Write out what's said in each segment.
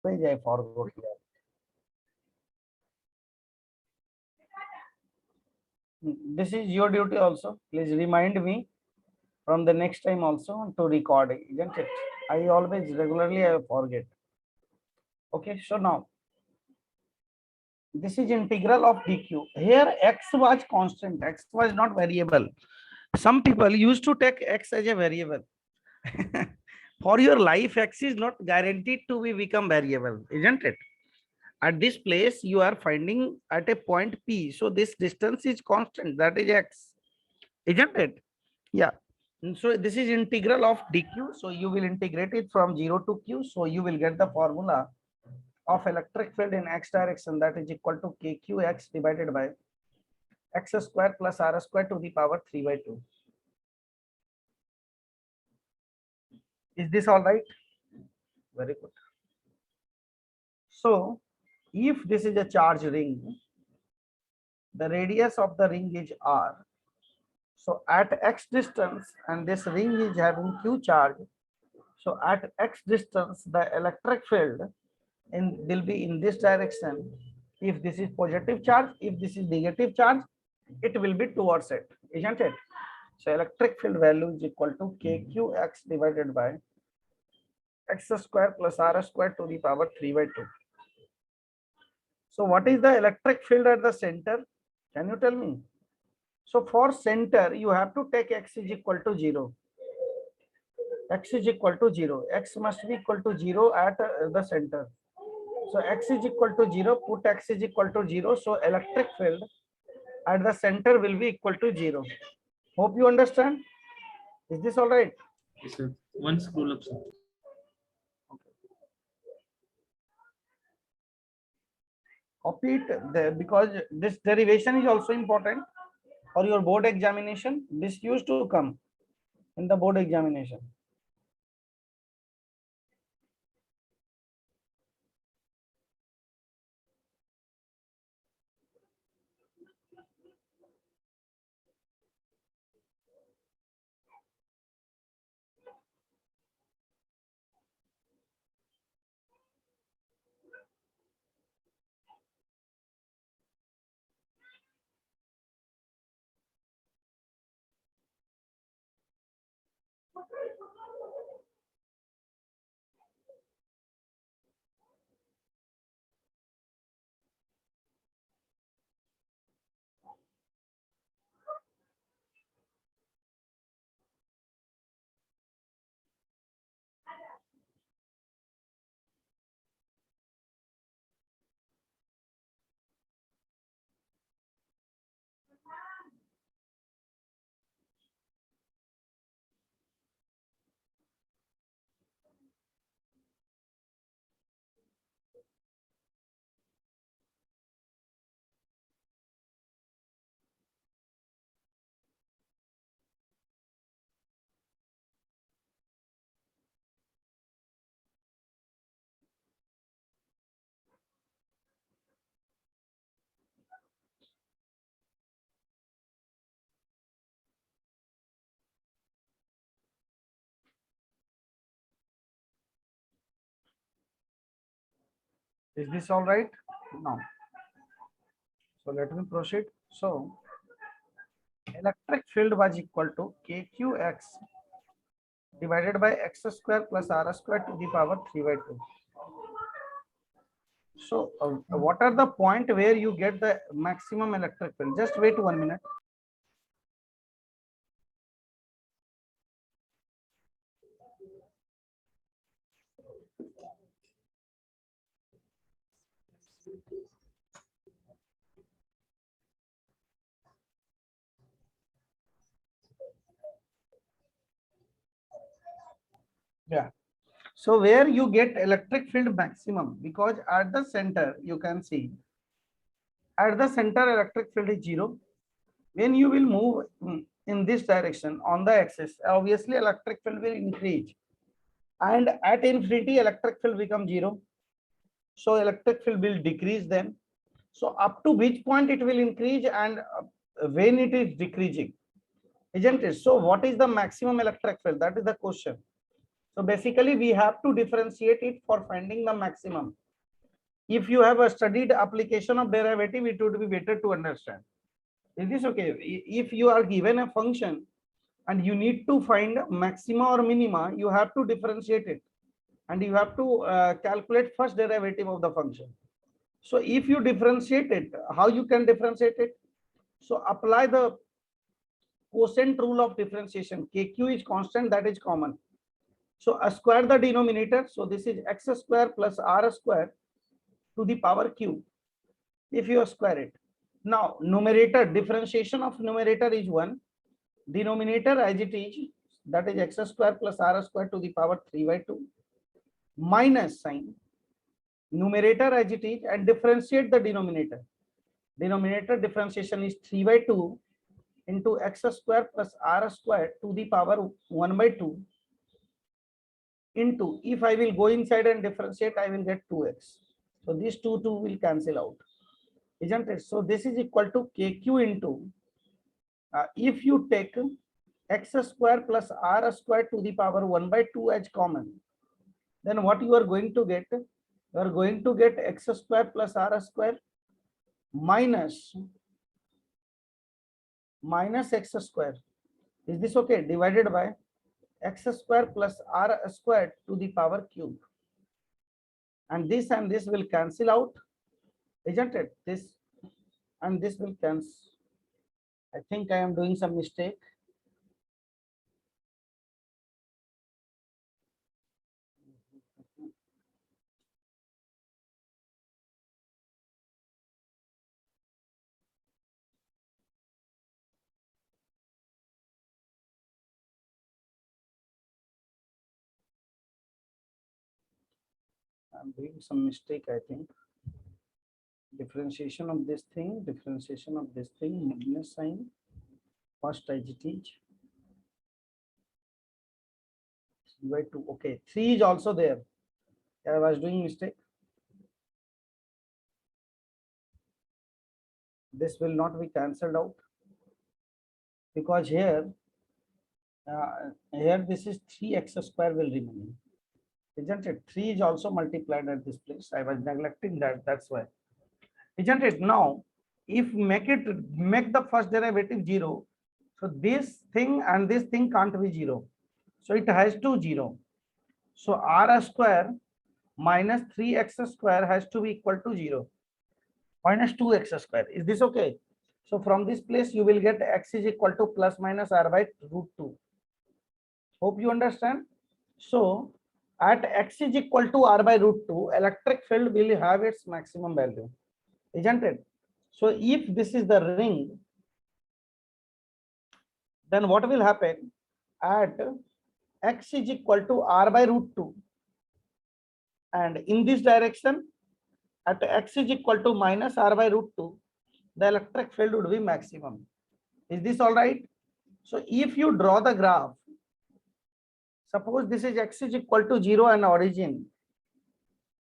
page I forgot here. This is your duty also. Please remind me from the next time also to record, isn't it? I always regularly I forget. Okay, so now this is integral of dq. Here x was constant, x was not variable. Some people used to take x as a variable. For your life, x is not guaranteed to be become variable, isn't it? At this place, you are finding at a point P. So this distance is constant, that is x, isn't it? Yeah. And so this is integral of dq. So you will integrate it from 0 to q. So you will get the formula of electric field in x direction, that is equal to kqx divided by x square plus r square to the power 3 by 2. Is this all right? Very good. So if this is a charge ring, the radius of the ring is r. So at x distance, and this ring is having q charge. So at x distance, the electric field will be in this direction. If this is positive charge, if this is negative charge, it will be towards it, isn't it? So electric field value is equal to kqx divided by x square plus r square to the power 3 by 2. So what is the electric field at the center? Can you tell me? So for center, you have to take x is equal to 0. X is equal to 0. X must be equal to 0 at the center. So x is equal to 0, put x is equal to 0. So electric field at the center will be equal to 0. Hope you understand. Is this all right? Yes, sir. One scroll up, sir. Copy it there, because this derivation is also important for your board examination. This used to come in the board examination. Is this all right? No. So let me proceed. So electric field was equal to kqx divided by x square plus r square to the power 3 by 2. So what are the point where you get the maximum electric field? Just wait 1 minute. Yeah. So where you get electric field maximum, because at the center you can see at the center electric field is 0. When you will move in this direction on the axis, obviously electric field will increase, and at infinity electric field become 0. So electric field will decrease then. So up to which point it will increase, and when it is decreasing, isn't it? So what is the maximum electric field? That is the question. So basically we have to differentiate it for finding the maximum. If you have a studied application of derivative, it would be better to understand. Is this okay? If you are given a function and you need to find maxima or minima, you have to differentiate it and you have to calculate first derivative of the function. So if you differentiate it, how you can differentiate it? So apply the quotient rule of differentiation. KQ is constant, that is common. So square the denominator. So this is x square plus r square to the power q. If you square it. Now numerator, differentiation of numerator is 1. Denominator as it is, that is x square plus r square to the power 3/2 minus sign numerator as it is and differentiate the denominator. Denominator differentiation is 3/2 into x square plus r square to the power 1/2 into, if I will go inside and differentiate, I will get 2x. So these two will cancel out, isn't it? So this is equal to kq into, if you take x square plus r square to the power 1/2 as common, then what you are going to get? You are going to get x square plus r square minus x square. Is this okay? Divided by x square plus r square to the power cube. And this will cancel out, isn't it? This and this will cancel. I think I am doing some mistake. I'm doing some mistake, I think. Differentiation of this thing, minus sign, first as it is. 3/2. Okay, 3 is also there. I was doing mistake. This will not be cancelled out because here this is 3x square will remain, isn't it? 3 is also multiplied at this place. I was neglecting that, that's why, isn't it? Now if make the first derivative 0, so this thing and this thing can't be 0, so it has to 0. So r square minus 3x square has to be equal to 0 minus 2x square. Is this okay? So from this place you will get x is equal to plus minus r by root 2. Hope you understand. So at x is equal to r by root 2, electric field will have its maximum value, isn't it? So if this is the ring, then what will happen? At x is equal to r by root 2, and in this direction at x is equal to minus r by root 2, the electric field would be maximum. Is this all right? So if you draw the graph, suppose this is x is equal to 0 and origin.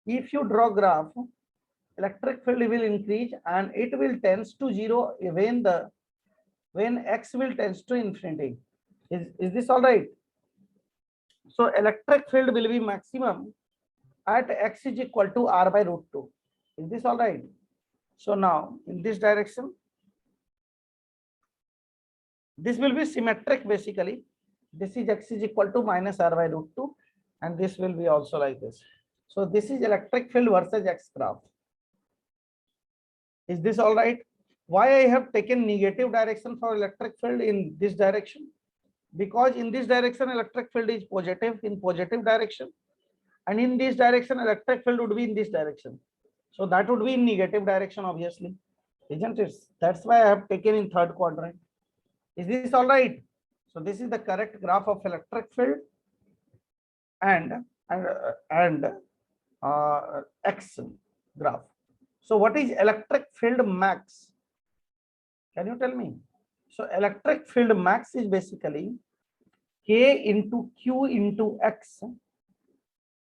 If you draw graph, electric field will increase and it will tends to 0 when x will tends to infinity. Is this all right? So electric field will be maximum at x is equal to r by root 2. Is this all right? So now in this direction, this will be symmetric basically. This is x is equal to minus r by root 2 and this will be also like this. So this is electric field versus x graph. Is this all right? Why I have taken negative direction for electric field in this direction? Because in this direction electric field is positive in positive direction, and in this direction electric field would be in this direction. So that would be in negative direction obviously, isn't it? That's why I have taken in third quadrant. Is this all right? So this is the correct graph of electric field and x graph. So what is electric field max? Can you tell me? So electric field max is basically k into q into x.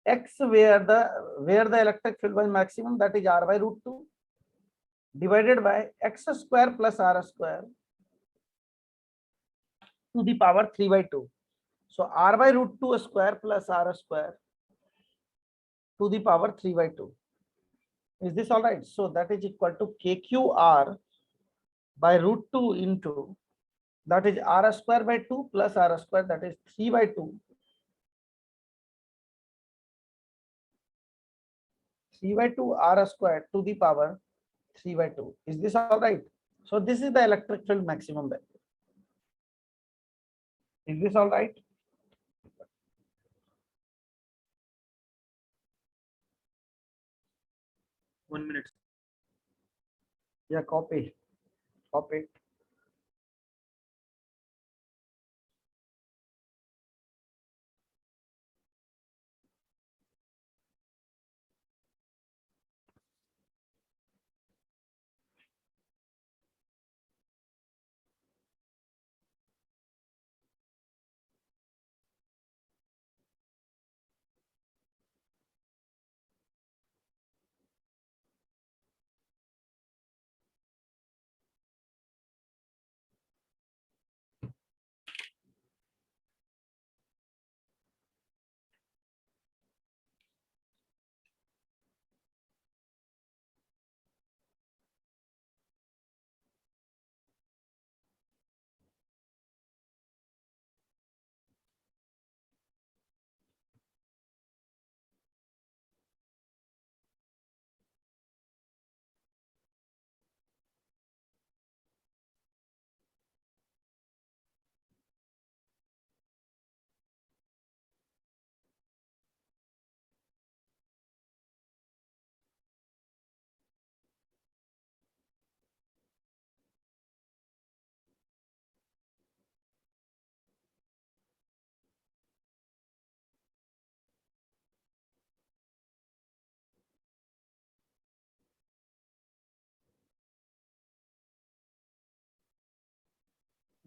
X where the electric field was maximum, that is r by root 2, divided by x square plus r square to the power 3/2. So r by root 2 square plus r square to the power 3 by 2. Is this all right? So that is equal to kqr by root 2 into, that is r square by 2 plus r square, that is 3 by 2. 3 by 2 r square to the power 3 by 2. Is this all right? So this is the electric field maximum value. Is this all right? 1 minute. Yeah, copy. Copy.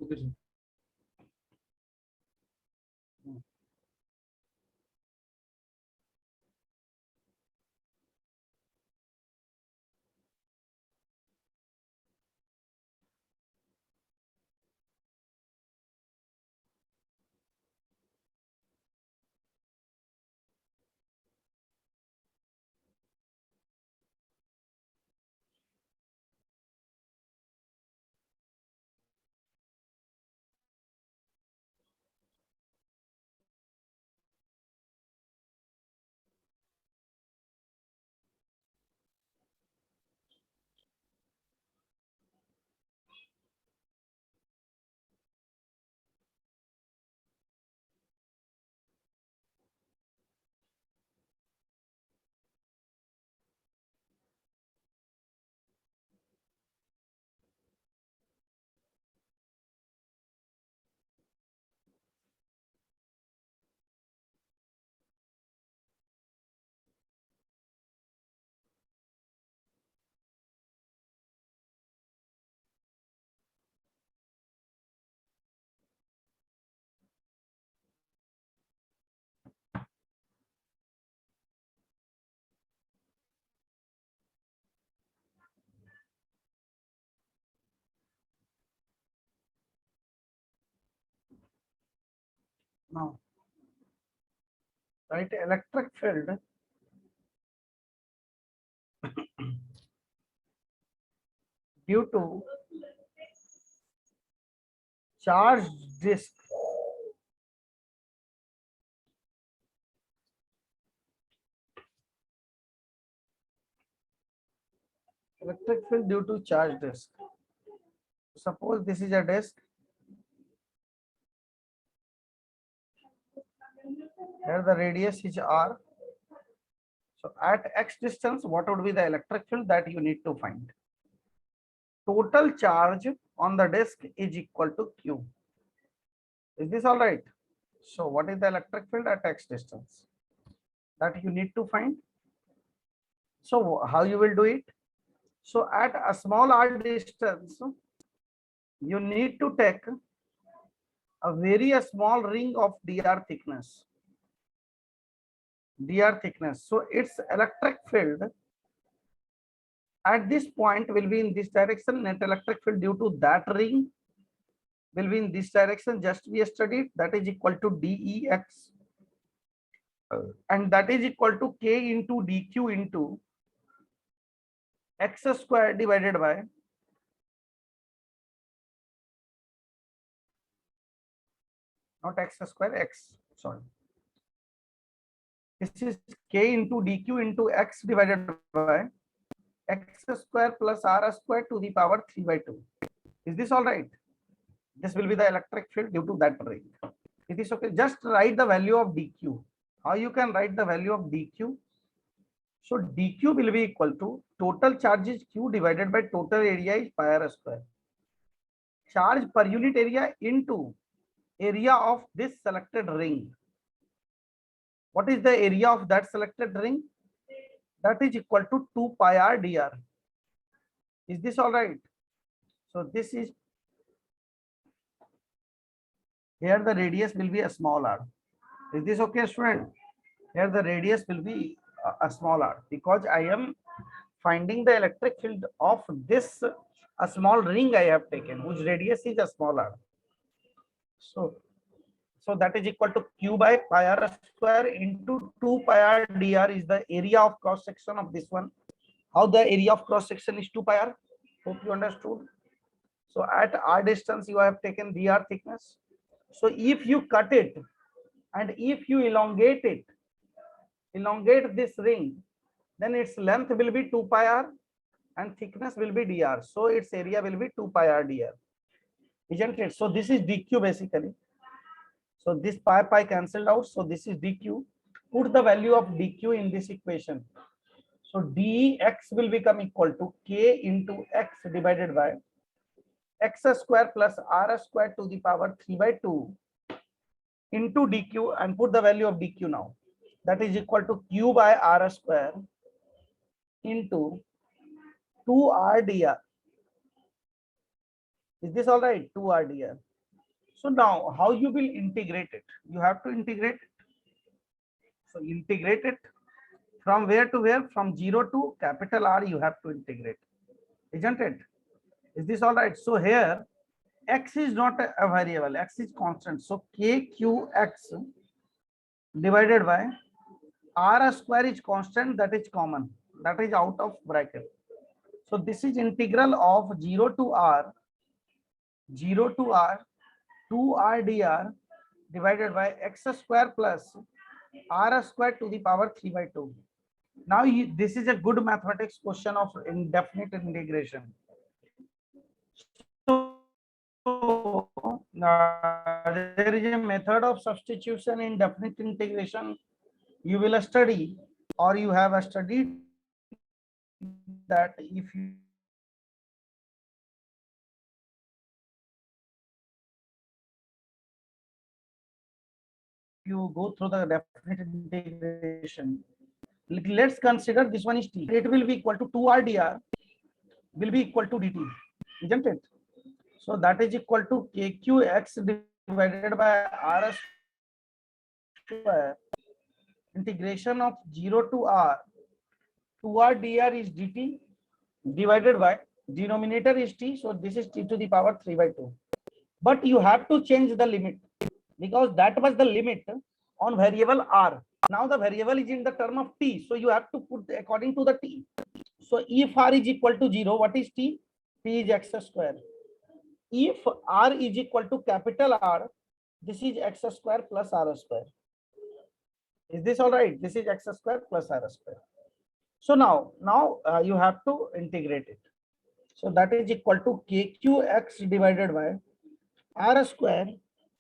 Okay, sir. Now, right, electric field due to charged disk. Electric field due to charged disk. Suppose this is a disk. Here the radius is r. So at x distance, what would be the electric field that you need to find? Total charge on the disk is equal to q. Is this all right? So what is the electric field at x distance that you need to find? So how you will do it? So at a small r distance, you need to take a very small ring of dr thickness. Dr thickness. So its electric field at this point will be in this direction. Net electric field due to that ring will be in this direction, just we studied, that is equal to dEx, and that is equal to k into dq into x square divided by not x square, x, sorry, this is k into dq into x divided by x square plus r square to the power 3 by 2. Is this all right? This will be the electric field due to that ring. It is okay. Just write the value of dq. How you can write the value of dq? So dq will be equal to total charge is q divided by total area is pi r square. Charge per unit area into area of this selected ring. What is the area of that selected ring? That is equal to 2 pi r dr. Is this all right? So this is, here the radius will be a small r. Is this okay, student? Here the radius will be a small r, because I am finding the electric field of this a small ring I have taken, whose radius is a small r. So that is equal to q by pi r square into 2 pi r dr is the area of cross section of this one. How the area of cross section is 2 pi r? Hope you understood. So at r distance you have taken dr thickness. So if you cut it and if you elongate this ring, then its length will be 2 pi r and thickness will be dr. So its area will be 2 pi r dr, isn't it? So this is dq basically. So this pi cancelled out. So this is dq. Put the value of dq in this equation. So dx will become equal to k into x divided by x square plus r square to the power 3 by 2 into dq, and put the value of dq now. That is equal to q by r square into 2r dr. Is this all right? 2r dr. So now how you will integrate it? You have to integrate it. So integrate it from where to where? From 0 to capital R you have to integrate, isn't it? Is this all right? So here x is not a variable, x is constant. So kqx divided by r square is constant, that is common, that is out of bracket. So this is integral of 0 to r 2r dr divided by x square plus r square to the power 3 by 2. Now this is a good mathematics question of indefinite integration. So there is a method of substitution in definite integration you will study, or you have studied, that if you go through the definite integration, let's consider this one is t. It will be equal to 2r dr will be equal to dt, isn't it? So that is equal to kqx divided by r square integration of 0 to r 2r dr is dt divided by denominator is t, so this is t to the power 3 by 2. But you have to change the limit, because that was the limit on variable r. Now the variable is in the term of t, so you have to put according to the t. So if r is equal to 0, what is t? T is x square. If r is equal to capital R, this is x square plus r square. Is this all right? This is x square plus r square. So now you have to integrate it. So that is equal to kqx divided by r square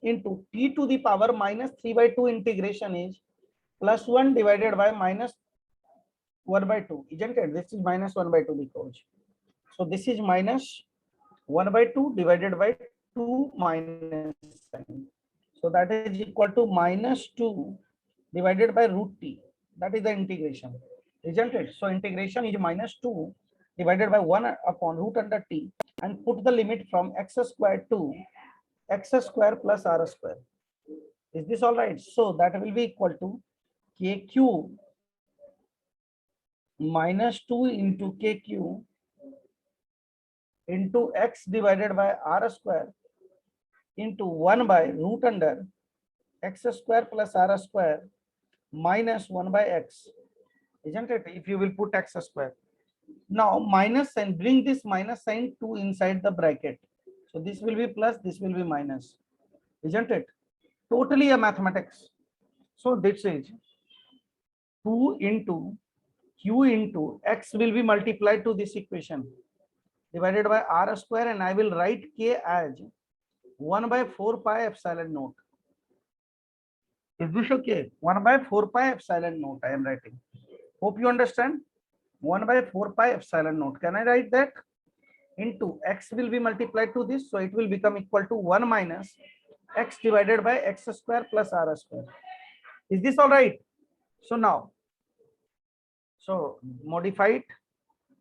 into t to the power minus 3 by 2 integration is plus 1 divided by minus 1 by 2, isn't it? This is minus 1 by 2 because. So this is minus 1 by 2 divided by 2 minus sign. So that is equal to minus 2 divided by root t. That is the integration, isn't it? So integration is minus 2 divided by 1 upon root under t, and put the limit from x square to x square plus r square. Is this all right? So that will be equal to kq minus 2 into kq into x divided by r square into 1 by root under x square plus r square minus 1 by x, isn't it? If you will put x square. Now minus sign, bring this minus sign to inside the bracket. So this will be plus, this will be minus, isn't it? Totally a mathematics. So this is 2 into q into x will be multiplied to this equation divided by r square, and I will write k as 1 by 4 pi epsilon naught. Is this okay? 1 by 4 pi epsilon naught I am writing. Hope you understand. 1 by 4 pi epsilon naught. Can I write that? Into x will be multiplied to this, so it will become equal to 1 minus x divided by x square plus r square. Is this all right? So now, so modify it.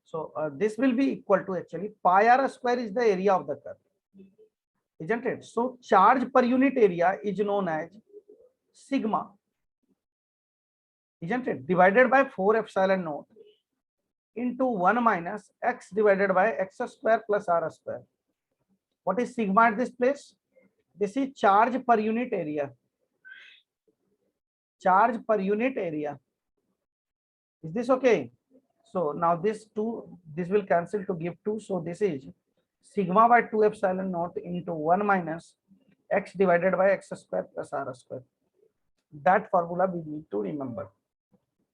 So this will be equal to actually pi r square is the area of the curve, isn't it? So charge per unit area is known as sigma, isn't it? Divided by 4 epsilon naught into 1 minus x divided by x square plus r square. What is sigma at this place? This is charge per unit area. Charge per unit area. Is this okay? So now this 2, this will cancel to give 2. So this is sigma by 2 epsilon naught into 1 minus x divided by x square plus r square. That formula we need to remember.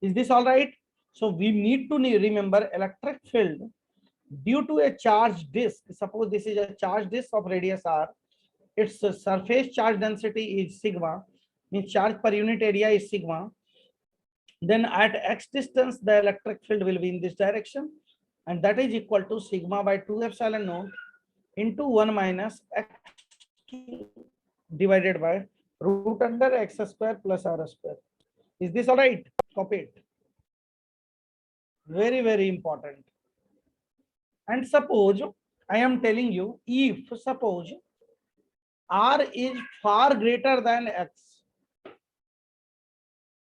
Is this all right? So we need to remember electric field due to a charged disk. Suppose this is a charged disk of radius r. Its surface charge density is sigma, means charge per unit area is sigma. Then at x distance, the electric field will be in this direction, and that is equal to sigma by 2 epsilon naught into 1 minus x divided by root under x square plus r square. Is this all right? Copy it. Very, very important. And suppose I am telling you, if suppose r is far greater than x,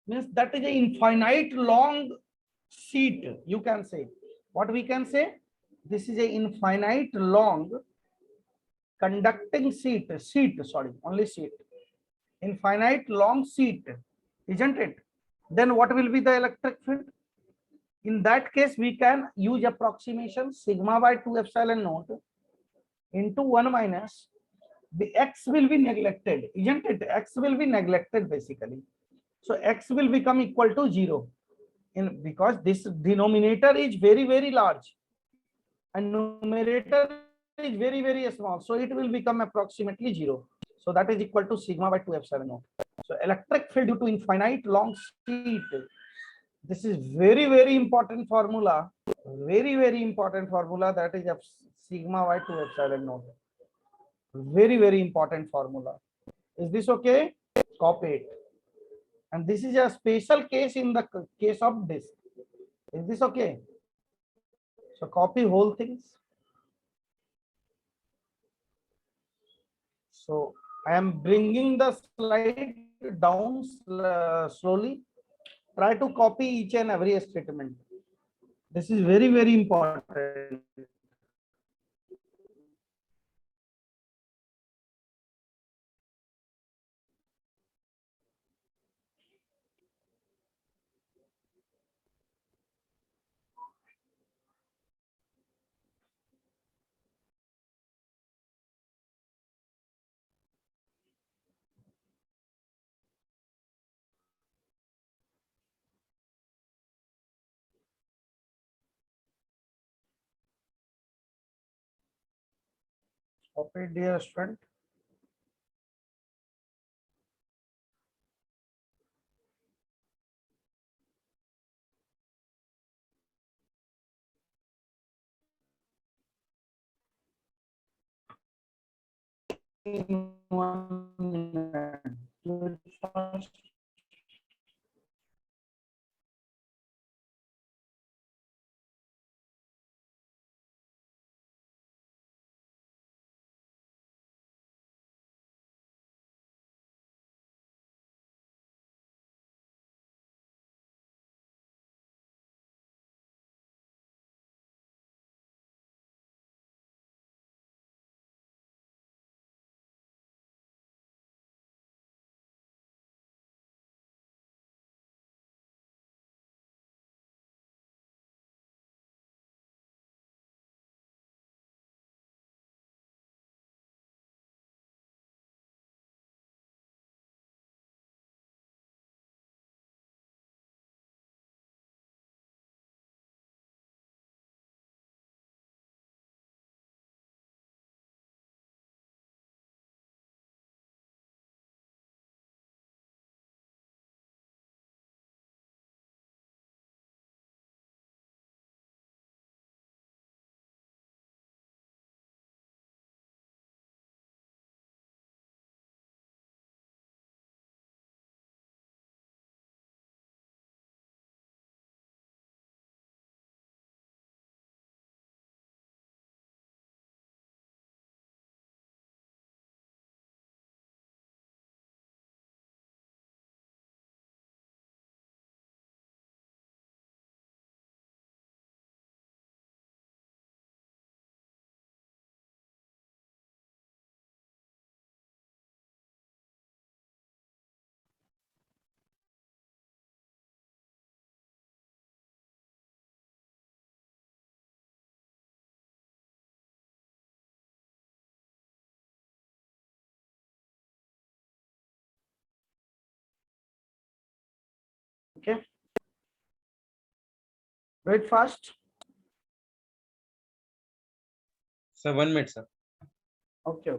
means that is an infinite long sheet, you can say. What we can say? This is an infinite long conducting sheet, only sheet. Infinite long sheet, isn't it? Then what will be the electric field? In that case, we can use approximation sigma by 2 epsilon naught into 1 minus the x will be neglected, isn't it? X will be neglected basically. So x will become equal to 0 because this denominator is very, very large and numerator is very, very small. So it will become approximately 0. So that is equal to sigma by 2 epsilon naught. So electric field due to infinite long sheet. This is very, very important formula. Very, very important formula, that is sigma by 2 epsilon naught. Very, very important formula. Is this okay? Copy it. And this is a special case in the case of disk. Is this okay? So copy whole things. So I am bringing the slide down slowly. Try to copy each and every statement. This is very, very important. Copy, dear student. In 1 minute. Okay. Do it fast. Sir, 1 minute, sir. Okay.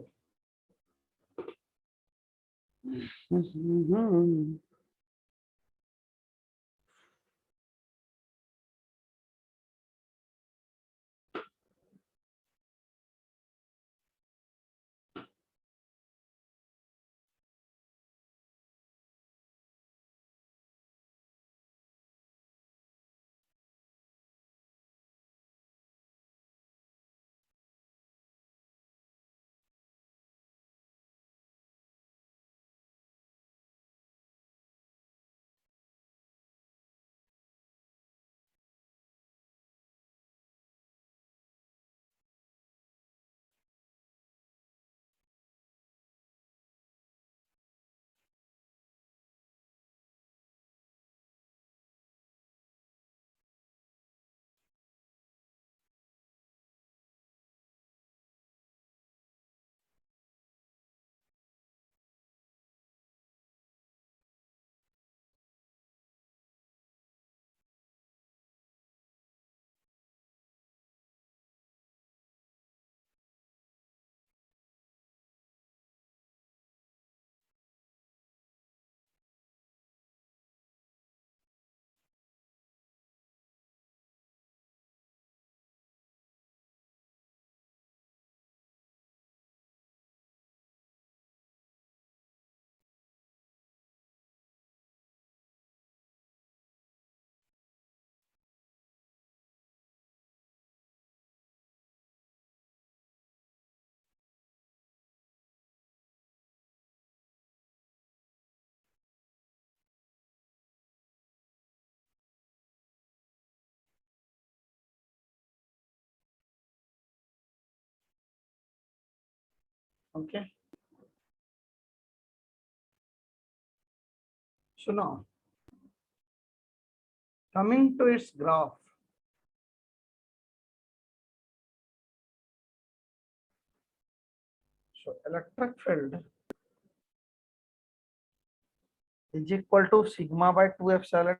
Okay. So now, coming to its graph. So electric field is equal to sigma by 2 epsilon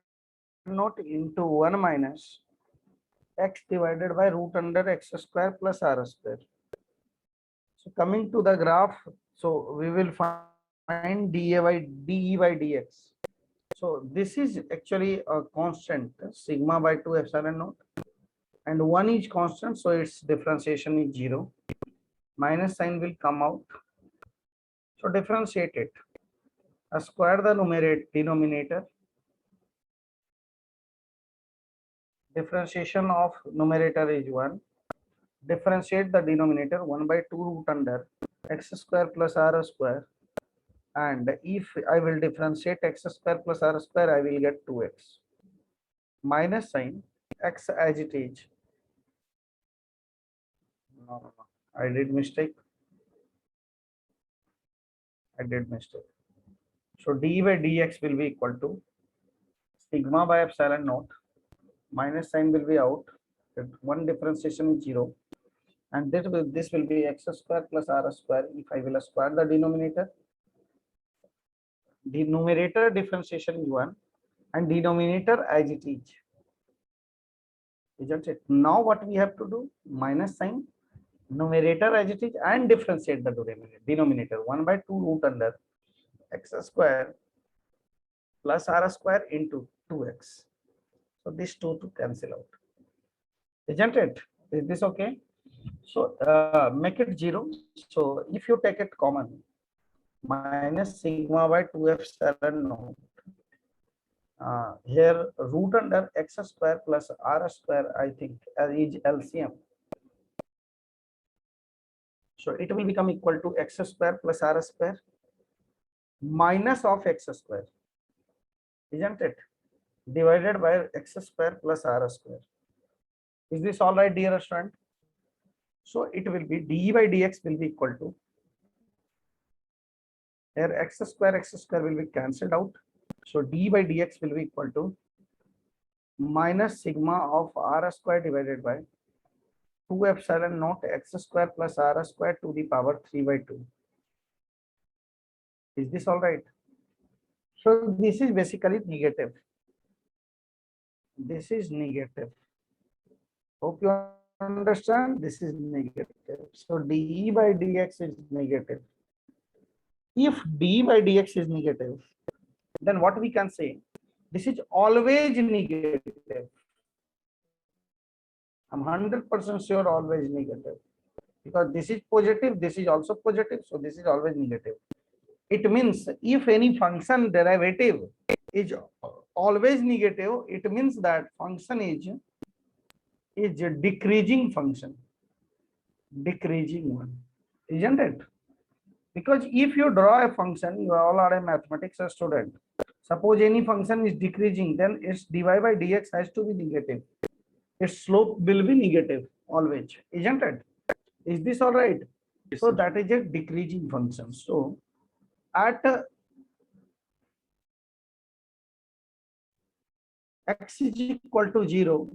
naught into 1 minus x divided by root under x square plus r square. So coming to the graph, so we will find dE by dx. So this is actually a constant, sigma by 2 epsilon naught, and 1 is constant, so its differentiation is 0. Minus sign will come out. So differentiate it. Square the denominator. Differentiation of numerator is 1. Differentiate the denominator 1 by 2 root under x square plus r square. And if I will differentiate x square plus r square, I will get 2x. Minus sign, x as it is. No, I did mistake. So d by dx will be equal to sigma by epsilon naught. Minus sign will be out. One differentiation is 0. And this will be x square plus r square. If I will square the numerator differentiation is 1 and denominator as it is. Isn't it? Now what we have to do? Minus sign, numerator as it is, and differentiate the denominator 1 by 2 root under x square plus r square into 2x. So this 2 to cancel out. Isn't it? Is this okay? So make it 0. So if you take it common, minus sigma by 2 epsilon naught. Here root under x square plus r square, I think, is LCM. So it will become equal to x square plus r square minus of x square, isn't it? Divided by x square plus r square. Is this all right, dear student? So it will be d by dx will be equal to, here x square will be cancelled out. So d by dx will be equal to minus sigma of r square divided by 2 epsilon naught x square plus r square to the power 3 by 2. Is this all right? So this is basically negative. This is negative. Hope you understand. This is negative. So dE by dx is negative. If d by dx is negative, then what we can say? This is always negative. I'm 100% sure always negative, because this is positive, this is also positive, so this is always negative. It means if any function derivative is always negative, it means that function is a decreasing function, decreasing one, isn't it? Because if you draw a function, you all are a mathematics student. Suppose any function is decreasing, then its dy by dx has to be negative. Its slope will be negative always, isn't it? Is this all right? Yes, So sir. that is a decreasing function. So at x is equal to 0,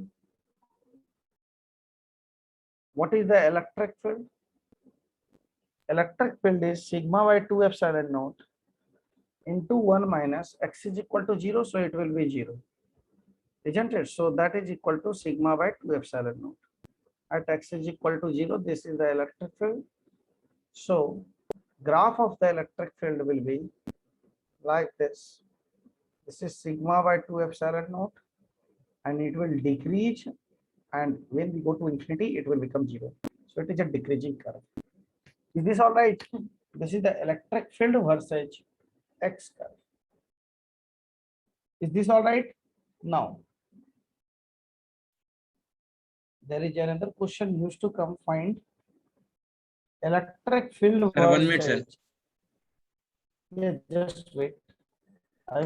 what is the electric field? Electric field is sigma by 2 epsilon naught into 1 minus x is equal to 0, so it will be 0, isn't it? So that is equal to sigma by 2 epsilon naught. At x is equal to 0, this is the electric field. So graph of the electric field will be like this. This is sigma by 2 epsilon naught, and it will decrease, and when we go to infinity, it will become 0. So it is a decreasing curve. Is this all right? This is the electric field versus x curve. Is this all right? Now, there is another question used to come, find electric field Sir, 1 minute, sir. versus. Yeah, just wait. I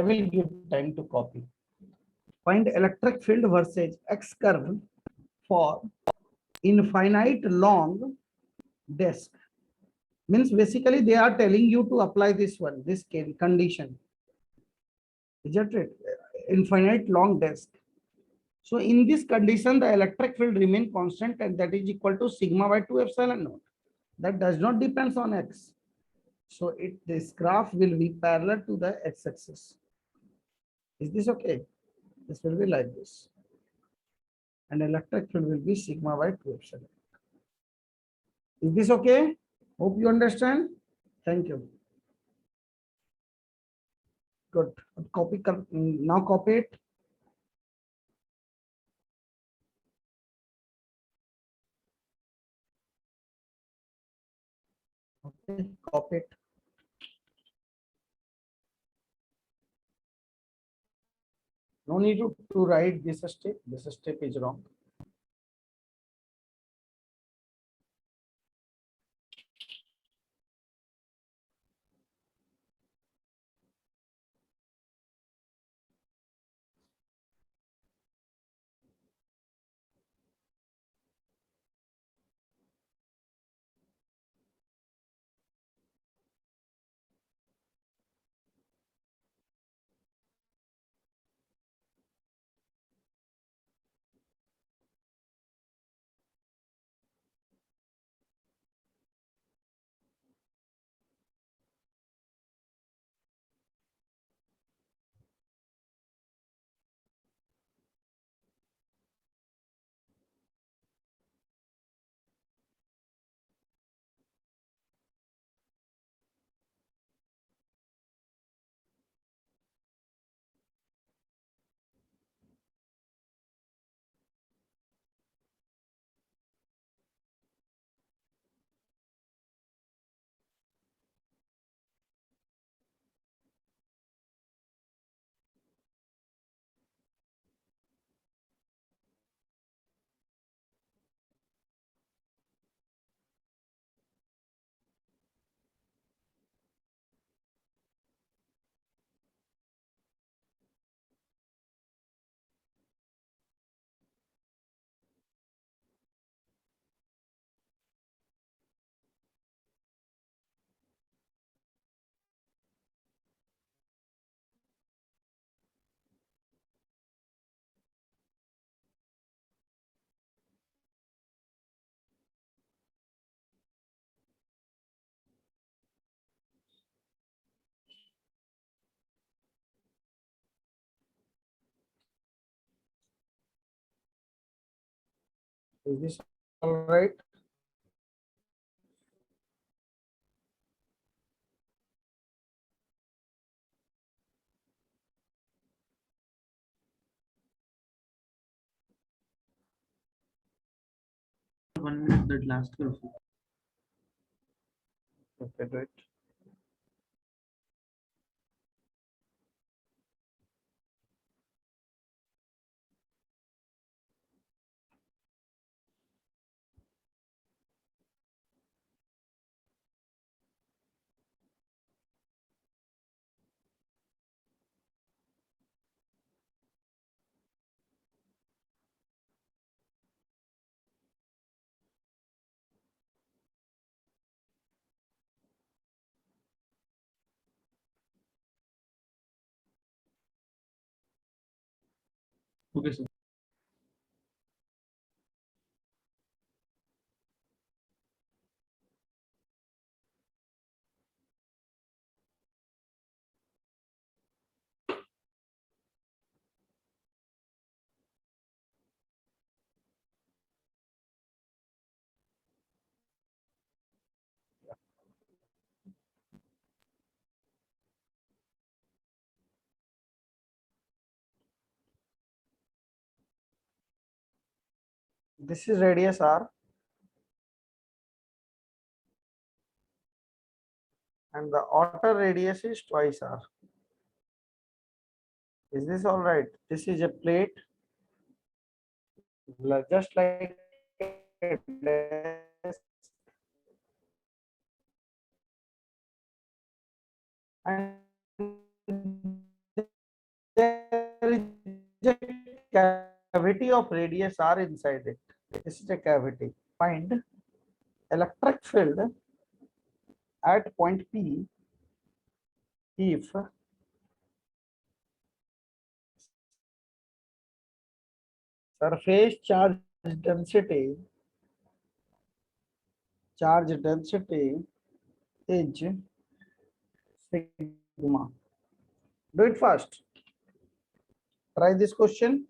will give time to copy. Find electric field versus x curve for infinite long disk. Means basically they are telling you to apply this one, this condition. Isn't it? Infinite long disk. So in this condition, the electric field remain constant, and that is equal to sigma by 2 epsilon naught. That does not depends on x. So this graph will be parallel to the x-axis. Is this okay? This will be like this. And electric field will be sigma by 2 epsilon. Is this okay? Hope you understand. Thank you. Good. Now copy it. Okay, copy it. No need to write this step. This step is wrong. Is this all right? One minute that last करो. Okay, do it. Okay, sir. This is radius r, and the outer radius is twice r. Is this all right? This is a plate, just like a desk, and there is a cavity of radius r inside it. This is a cavity. Find electric field at point P if surface density is sigma. Do it fast. Try this question.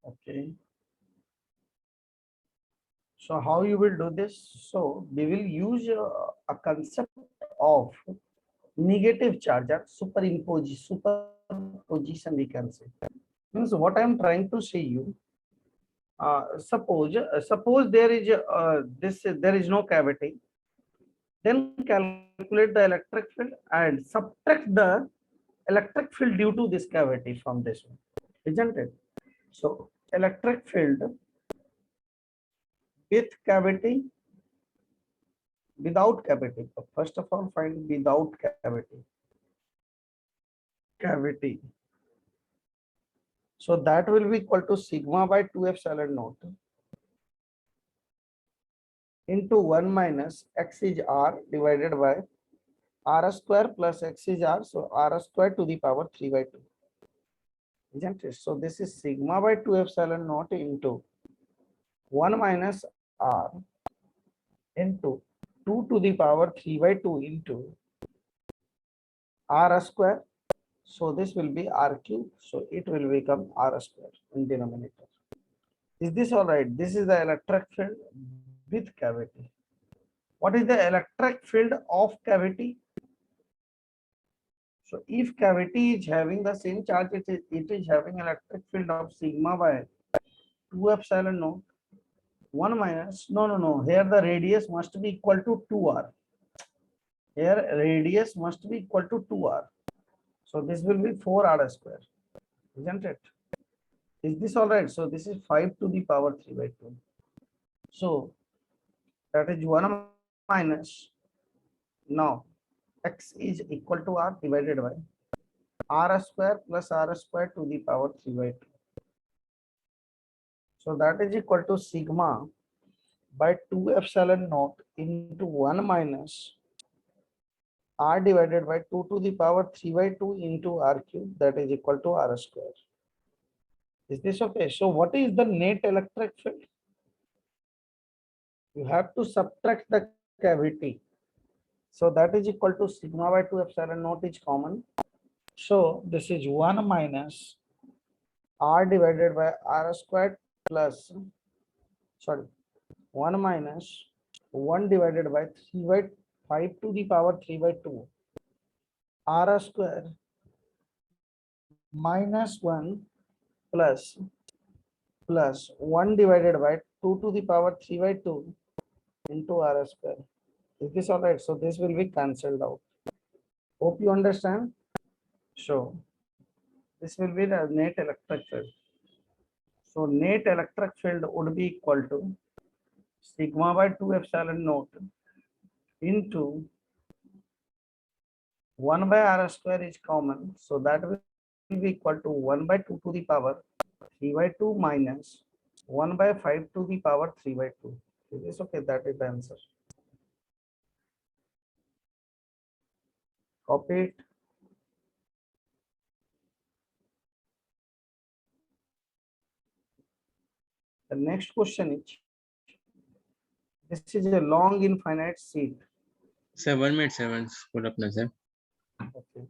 Okay. So how you will do this? So we will use a concept of negative charge or superposition we can say. Means what I am trying to say you, suppose there is there is no cavity, then calculate the electric field and subtract the electric field due to this cavity from this one, isn't it? So electric field with cavity, without cavity. First of all, find without cavity. Cavity. So that will be equal to sigma by 2 epsilon naught into 1 minus x is r divided by r square plus x is r. So r square to the power 3 by 2. Isn't it? So this is sigma by 2 epsilon naught into 1 minus r into 2 to the power 3 by 2 into r square. So this will be r cube. So it will become r square in denominator. Is this all right? This is the electric field with cavity. What is the electric field of cavity? So if cavity is having the same charge, it is having electric field of sigma by 2 epsilon naught 1 minus, no. Here the radius must be equal to 2r. Here radius must be equal to 2r. So this will be 4r square, isn't it? Is this all right? So this is 5 to the power 3 by 2. So that is 1 minus. Now x is equal to r divided by r square plus r square to the power 3 by 2. So that is equal to sigma by 2 epsilon naught into 1 minus r divided by 2 to the power 3 by 2 into r cube, that is equal to r square. Is this okay? So what is the net electric field? You have to subtract the cavity. So that is equal to sigma by 2 epsilon naught is common. So this is 1 minus r divided by r squared plus, sorry, 1 minus 1 divided by 3 by 5 to the power 3 by 2 r square minus 1 plus 1 divided by 2 to the power 3 by 2 into r square. Is this all right? So this will be cancelled out. Hope you understand. So this will be the net electric field. So net electric field would be equal to sigma by 2 epsilon naught into 1 by r square is common. So that will be equal to 1 by 2 to the power 3 by 2 minus 1 by 5 to the power 3 by 2. Is this okay? That is the answer. Copy it. The next question is, this is a long infinite sheet. Sir, 1 minute, 7. Put up, sir. Okay.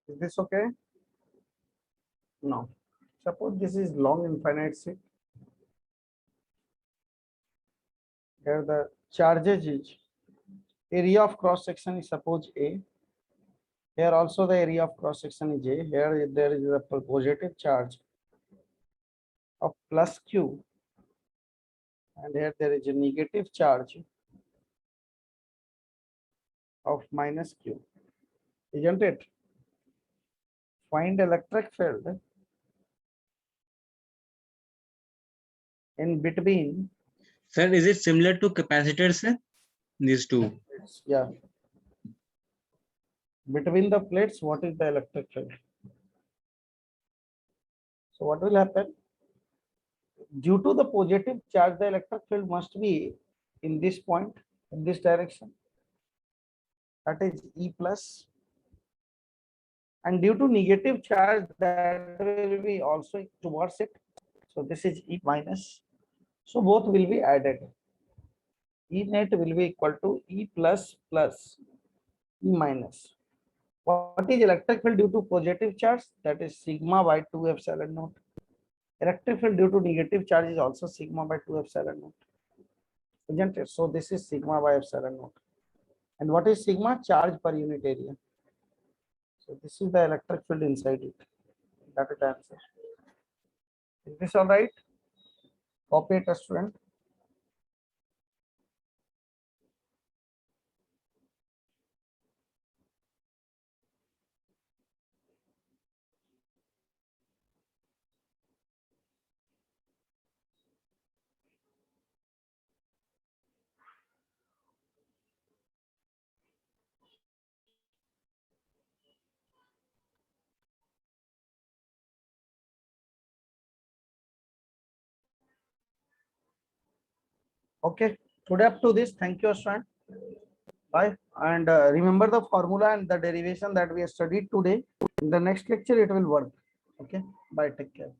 Is this okay? No. Suppose this is long infinite set. Here the charges is area of cross section is suppose A. Here also the area of cross section is A. Here there is a positive charge of plus Q, and here there is a negative charge of minus Q, isn't it? Find electric field in between. Sir, is it similar to capacitors, sir? These two. Yeah. Between the plates, what is the electric field? So what will happen? Due to the positive charge, the electric field must be in this point, in this direction. That is E plus. And due to negative charge, that will be also towards it. So this is E minus. So both will be added. E net will be equal to E plus plus E minus. What is electric field due to positive charge? That is sigma by 2 epsilon naught. Electric field due to negative charge is also sigma by 2 epsilon naught. Isn't it? So this is sigma by epsilon naught. And what is sigma? Charge per unit area. So this is the electric field inside it. That is the answer. Is this all right? Copy it, student. Okay. Today up to this. Thank you, student. Bye. And remember the formula and the derivation that we have studied today. In the next lecture, it will work. Okay. Bye. Take care.